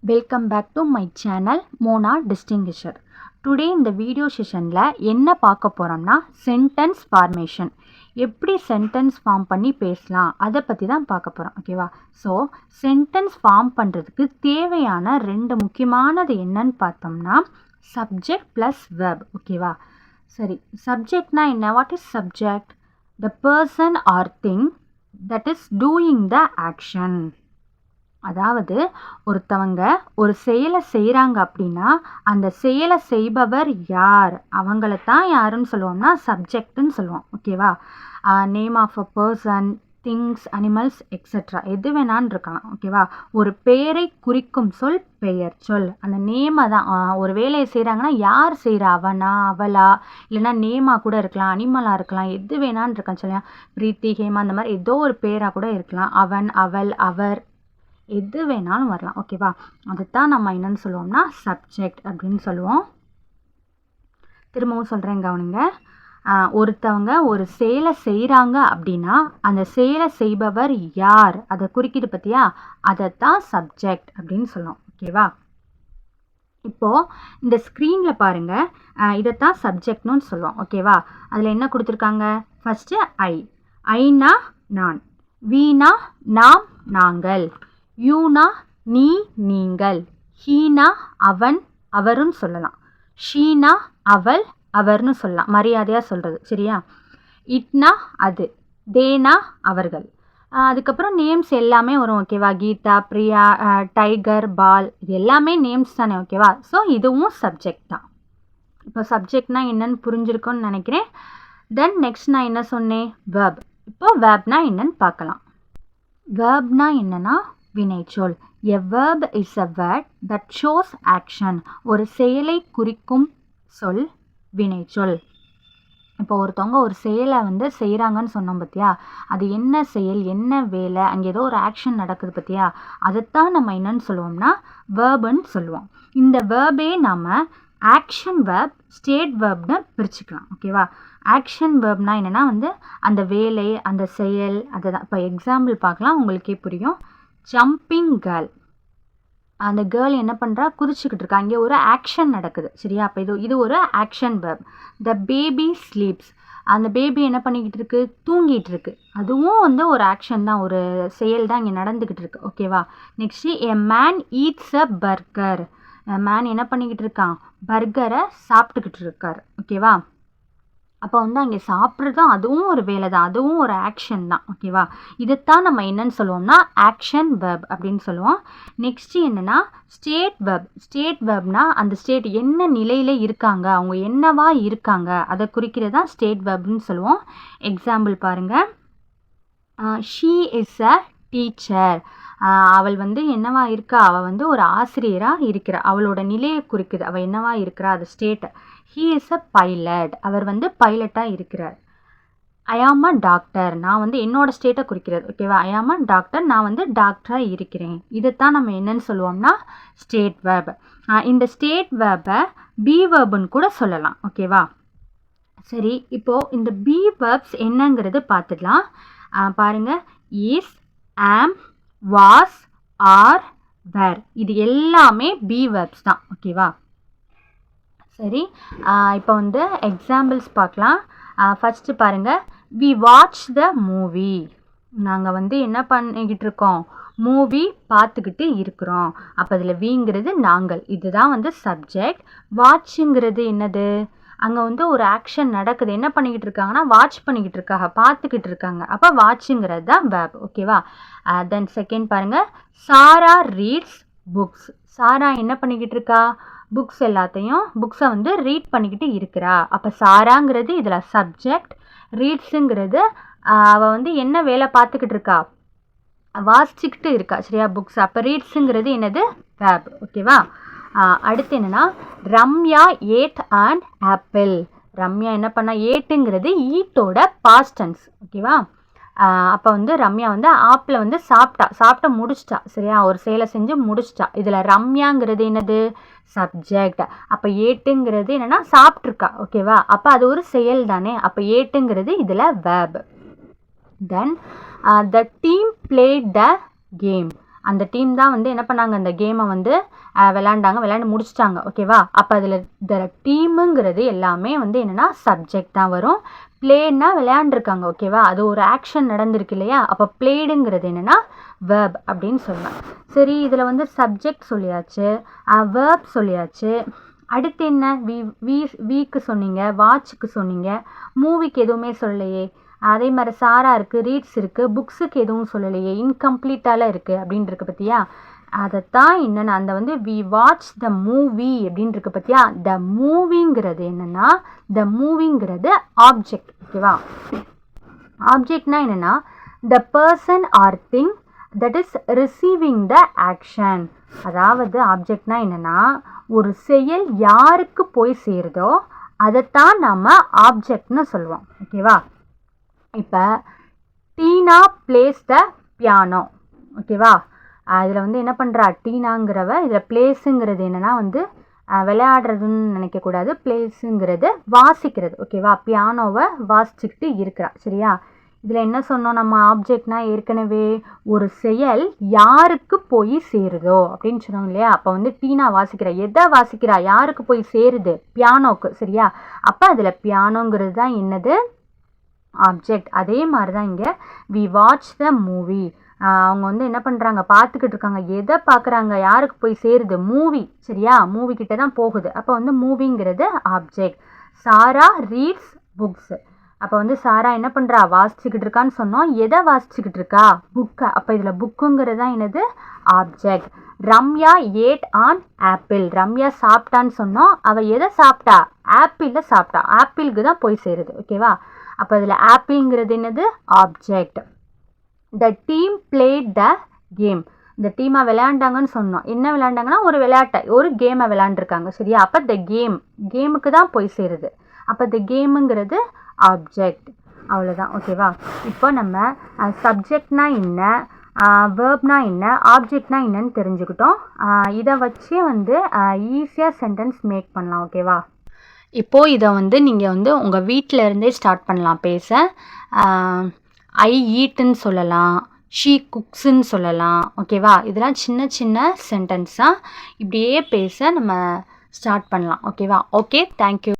Welcome back to my channel Mona distinguisher. Today இந்த வீடியோ செஷனில் என்ன பார்க்க போகிறோம்னா சென்டென்ஸ் ஃபார்மேஷன். எப்படி சென்டென்ஸ் ஃபார்ம் பண்ணி பேசலாம் அதை பற்றி தான் பார்க்க போகிறோம். ஓகேவா? ஸோ சென்டென்ஸ் ஃபார்ம் பண்ணுறதுக்கு தேவையான ரெண்டு முக்கியமானது என்னன்னு பார்த்தோம்னா சப்ஜெக்ட் ப்ளஸ் வெர்ப். ஓகேவா? சரி, சப்ஜெக்ட்னா என்ன? What is subject? The person or thing that is doing the action. அதாவது ஒருத்தவங்க ஒரு செயலை செய்கிறாங்க அப்படின்னா அந்த செயலை செய்பவர் யார், அவங்கள தான் யாருன்னு சொல்லுவோம்னா சப்ஜெக்ட்னு சொல்லுவோம். ஓகேவா? Name of a person, things, animals etcetera எது வேணான்னு இருக்கலாம். ஓகேவா? ஒரு பெயரை குறிக்கும் சொல் பெயர் சொல். அந்த நேமை தான் ஒரு வேலையை செய்கிறாங்கன்னா யார் செய்கிறா, அவனா அவளா, இல்லைன்னா நேமாக கூட இருக்கலாம், அனிமலாக இருக்கலாம், எது வேணான்னு இருக்கான்னு சொல்லியா, பிரீத்தி, ஹேமா, அந்த மாதிரி ஏதோ ஒரு பேராக கூட இருக்கலாம். அவன், அவள், அவர், எது வேணாலும் வரலாம். ஓகேவா? அதுதான் நம்ம என்னன்னு சொல்லுவோம்னா சப்ஜெக்ட் அப்படின்னு சொல்லுவோம். திரும்பவும் சொல்கிறேன், கவனிங்க. ஒருத்தவங்க ஒரு செயலை செய்கிறாங்க அப்படின்னா அந்த செயலை செய்பவர் யார் அதை குறிக்கிது பற்றியா, அதைத்தான் சப்ஜெக்ட் அப்படின்னு சொல்லுவோம். ஓகேவா? இப்போது இந்த ஸ்க்ரீனில் பாருங்கள், இதைத்தான் சப்ஜெக்ட்னு சொல்லுவோம். ஓகேவா? அதில் என்ன கொடுத்துருக்காங்க? ஃபஸ்ட்டு ஐனா நான், வீணா நாம் நாங்கள், யூனா நீ நீங்கள், ஹீனா அவன் அவருன்னு சொல்லலாம், ஷீனா அவள் அவர்னு சொல்லலாம், மரியாதையாக சொல்கிறது. சரியா? இட்னா அது, தேனா அவர்கள். அதுக்கப்புறம் நேம்ஸ் எல்லாமே வரும். ஓகேவா? கீதா, பிரியா, டைகர், பால், இது எல்லாமே நேம்ஸ் தானே. ஓகேவா? ஸோ இதுவும் சப்ஜெக்ட் தான். இப்போ சப்ஜெக்ட்னா என்னன்னு புரிஞ்சிருக்கும்னு நினைக்கிறேன். தென் நெக்ஸ்ட் நான் என்ன சொன்னேன்? வெர்ப். இப்போ வெர்ப்னா என்னன்னு பார்க்கலாம். வெர்ப்னா என்னன்னா வினைச்சொல். A verb is a word that shows action. ஒரு செயலை குறிக்கும் சொல் வினைச்சொல். இப்போ ஒருத்தவங்க ஒரு செயலை செய்கிறாங்கன்னு சொன்னோம் பார்த்தியா, அது என்ன செயல், என்ன வேலை, அங்கே ஏதோ ஒரு ஆக்ஷன் நடக்குது பார்த்தியா, அதைத்தான் நம்ம என்னன்னு சொல்லுவோம்னா வேர்புன்னு சொல்லுவோம். இந்த வேர்பே நம்ம ஆக்ஷன் வேர்ப், ஸ்டேட் வேர்ப்னு பிரிச்சுக்கலாம். ஓகேவா? ஆக்ஷன் வேர்ப்னா என்னென்னா அந்த வேலை, அந்த செயல், அதை தான். இப்போ எக்ஸாம்பிள் பார்க்கலாம், உங்களுக்கே புரியும். ஜம்பிங் கேர்ள், அந்த கேர்ள் என்ன பண்ணுறா, குதிச்சுக்கிட்டு இருக்கா, இங்கே ஒரு ஆக்ஷன் நடக்குது. சரியா? அப்போ இது ஒரு action verb. The baby sleeps, அந்த பேபி என்ன பண்ணிக்கிட்டு இருக்கு, தூங்கிட்டு இருக்கு. அதுவும் ஒரு ஆக்ஷன் தான், ஒரு செயல் தான் இங்கே நடந்துக்கிட்டு இருக்கு. ஓகேவா? Next a man eats a burger, man என்ன பண்ணிக்கிட்டு இருக்கான், பர்கரை சாப்பிட்டுக்கிட்டு இருக்கார். ஓகேவா? அப்போ அங்கே சாப்பிட்றதும் அதுவும் ஒரு வேலை தான், அதுவும் ஒரு ஆக்ஷன் தான். ஓகேவா? இதைத்தான் நம்ம என்னன்னு சொல்லுவோம்னா ஆக்ஷன் வெர்ப் அப்படின்னு சொல்லுவோம். நெக்ஸ்ட்டு என்னென்னா ஸ்டேட் வெர்ப். ஸ்டேட் வெர்ப்னா அந்த ஸ்டேட் என்ன நிலையில் இருக்காங்க, அவங்க என்னவா இருக்காங்க, அதை குறிக்கிறது தான் ஸ்டேட் வெர்ப்னு சொல்லுவோம். எக்ஸாம்பிள் பாருங்கள். ஷீ இஸ் அ டீச்சர், அவள் என்னவா இருக்கா, அவள் ஒரு ஆசிரியராக இருக்கிறா, அவளோட நிலையை குறிக்குது, அவள் என்னவா இருக்கிறா, அது state. He is a pilot, அவர் பைலட்டாக இருக்கிறார். ஐ ஆம் அ டாக்டர், நான் என்னோட ஸ்டேட்டை குறிக்கிறது. ஓகேவா? ஐ ஆம் அ டாக்டர், நான் டாக்டராக இருக்கிறேன். இதைத்தான் நம்ம என்னன்னு சொல்லுவோம்னா ஸ்டேட் வேர்ப். இந்த ஸ்டேட் வேர்பை பி வேர்புன்னு கூட சொல்லலாம். ஓகேவா? சரி, இப்போது இந்த பி வேர்ப்ஸ் என்னங்கிறது பார்த்துக்கலாம். பாருங்கள். இஸ், ஆம், வாஸ், ஆர், வேர், இது எல்லாமே பி வேர்ப்ஸ் தான். ஓகேவா? சரி, இப்போ எக்ஸாம்பிள்ஸ் பார்க்கலாம். ஃபஸ்ட்டு பாருங்கள். வி வாட்ச் த மூவி, நாங்கள் என்ன பண்ணிக்கிட்டு இருக்கோம், மூவி பார்த்துக்கிட்டு இருக்கிறோம். அப்போ அதில் விங்கிறது நாங்கள், இதுதான் சப்ஜெக்ட். வாட்சுங்கிறது என்னது, அங்கே ஒரு ஆக்ஷன் நடக்குது, என்ன பண்ணிக்கிட்டு இருக்காங்கன்னா வாட்ச் பண்ணிக்கிட்டு இருக்காங்க, பார்த்துக்கிட்டு இருக்காங்க. அப்போ வாட்சுங்கிறது தான் வேர்ப். ஓகேவா? தென் செகண்ட் பாருங்கள். சாரா ரீட்ஸ் புக்ஸ், சாரா என்ன பண்ணிக்கிட்டு இருக்கா, புக்ஸ் எல்லாத்தையும் புக்ஸை ரீட் பண்ணிக்கிட்டு இருக்கிறா. அப்போ சாராங்கிறது இதில் சப்ஜெக்ட், ரீட்ஸுங்கிறது அவள் என்ன வேலை பார்த்துக்கிட்டு இருக்கா, வாசிச்சுக்கிட்டு இருக்கா. சரியா? புக்ஸ். அப்போ ரீட்ஸுங்கிறது என்னது, வேர்ப். ஓகேவா? அடுத்து என்னென்னா Ramya ate and apple, Ramya என்ன பண்ணா, ஏட்டுங்கிறது ஈட்டோட பாஸ்ட் டென்ஸ். ஓகேவா? அப்போ ரம்யா ஆப்பிளை சாப்பிட்டு முடிச்சிட்டா. சரியா? ஒரு செயலை செஞ்சு முடிச்சிட்டா. இதில் ரம்யாங்கிறது என்னது, சப்ஜெக்ட். அப்போ ஏட்டுங்கிறது என்னென்னா சாப்பிட்ருக்கா. ஓகேவா? அப்போ அது ஒரு செயல் தானே. அப்போ ஏட்டுங்கிறது இதில் verb. Then the team plate the game, அந்த டீம் தான் வந்து என்ன பண்ணாங்க, அந்த கேமை வந்து விளையாண்டு முடிச்சிட்டாங்க. ஓகேவா? அப்போ அதில் இந்த டீமுங்கிறது எல்லாமே வந்து என்னென்னா சப்ஜெக்ட் தான் வரும். பிளேன்னா விளையாண்டுருக்காங்க. ஓகேவா? அது ஒரு ஆக்ஷன் நடந்திருக்கு இல்லையா? அப்போ பிளேடுங்கிறது என்னென்னா வேர்ப் அப்படின்னு சொல்லலாம். சரி, இதில் வந்து சப்ஜெக்ட் சொல்லியாச்சு, வேர்ப் சொல்லியாச்சு. அடுத்து என்ன? வீக்கு சொன்னீங்க, வாட்சுக்கு சொன்னீங்க, மூவிக்கு எதுவுமே சொல்லலையே. அதே மாதிரி சாரா இருக்குது, ரீட்ஸ் இருக்குது, புக்ஸுக்கு எதுவும் சொல்லலையே, இன்கம்ப்ளீட்டால இருக்குது அப்படின்னு இருக்கு பார்த்தியா? அதைத்தான் என்னென்னா அந்த வந்து வி வாட்ச் த மூவி அப்படின்னு இருக்கு பார்த்தியா? த மூவிங்கிறது என்னென்னா, த மூவிங்கிறது ஆப்ஜெக்ட். ஓகேவா? ஆப்ஜெக்ட்னா என்னென்னா the person or thing that is receiving the action. அதாவது ஆப்ஜெக்ட்னா என்னென்னா ஒரு செயல் யாருக்கு போய் சேருதோ அதைத்தான் நம்ம ஆப்ஜெக்ட்னு சொல்லுவோம். ஓகேவா? இப்போ டீனா பிளேஸ் த பியானோ. ஓகேவா? இதில் வந்து என்ன பண்ணுறா டீனாங்கிறவ, இதில் பிளேஸுங்கிறது என்னென்னா வந்து விளையாடுறதுன்னு நினைக்கக்கூடாது. பிளேஸுங்கிறது வாசிக்கிறது. ஓகேவா? பியானோவை வாசிச்சுக்கிட்டு இருக்கிறா. சரியா? இதில் என்ன சொன்னோம் நம்ம? ஆப்ஜெக்ட்னா ஏற்கனவே ஒரு செயல் யாருக்கு போய் சேருதோ அப்படின்னு சொன்னோம் இல்லையா? அப்போ வந்து டீனா வாசிக்கிறா. எதை வாசிக்கிறா? யாருக்கு போய் சேருது? பியானோக்கு. சரியா? அப்போ அதில் பியானோங்கிறது தான் என்னது? ஆப்ஜெக்ட். அதே மாதிரி தான் இங்கே வி வாட்ச் த மூவி. அவங்க வந்து என்ன பண்ணுறாங்க? பார்த்துக்கிட்டு இருக்காங்க. எதை பார்க்குறாங்க? யாருக்கு போய் சேருது? மூவி. சரியா? மூவி கிட்ட தான் போகுது. அப்போ வந்து மூவிங்கிறது ஆப்ஜெக்ட். சாரா ரீட்ஸ் புக்ஸ். அப்போ வந்து சாரா என்ன பண்ணுறா? வாசிச்சுக்கிட்டு இருக்கான்னு சொன்னோம். எதை வாசிச்சுக்கிட்டு இருக்கா? புக்கை. அப்போ இதில் புக்குங்கிறது தான் என்னது? Object. Ramya ate an apple. Ramya சாப்பிட்டான்னு சொன்னோம். அவள் எதை சாப்பிட்டா? ஆப்பிளில் சாப்பிட்டா. ஆப்பிளுக்கு தான் போய் சேருது. ஓகேவா? அப்போ இதில் ஆப்பிள்ங்கிறது என்னது? Object. The team plate the game. இந்த டீமாக விளையாண்டாங்கன்னு சொன்னோம். என்ன விளையாண்டாங்கன்னா ஒரு விளையாட்டை, ஒரு கேமை விளையாண்டுருக்காங்க. சரியா? அப்போ த கேமுக்கு தான் போய் சேருது. அப்போ த கேமுங்கிறது ஆப்ஜெக்ட். அவ்வளோதான். ஓகேவா? இப்போ நம்ம சப்ஜெக்ட்னா என்ன, வேர்ப்னா என்ன, ஆப்ஜெக்ட்னா என்னன்னு தெரிஞ்சுக்கிட்டோம். இதை வச்சே வந்து ஈஸியாக சென்டென்ஸ் மேக் பண்ணலாம். ஓகேவா? இப்போது இதை வந்து நீங்கள் வந்து உங்கள் வீட்டில் இருந்தே ஸ்டார்ட் பண்ணலாம் பேச. ஐ ஈட்டுன்னு சொல்லலாம், ஷீ குக்ஸுன்னு சொல்லலாம். ஓகேவா? இதெல்லாம் சின்ன சின்ன சென்டென்ஸாக இப்படியே பேச நம்ம ஸ்டார்ட் பண்ணலாம். ஓகேவா? Okay, thank you.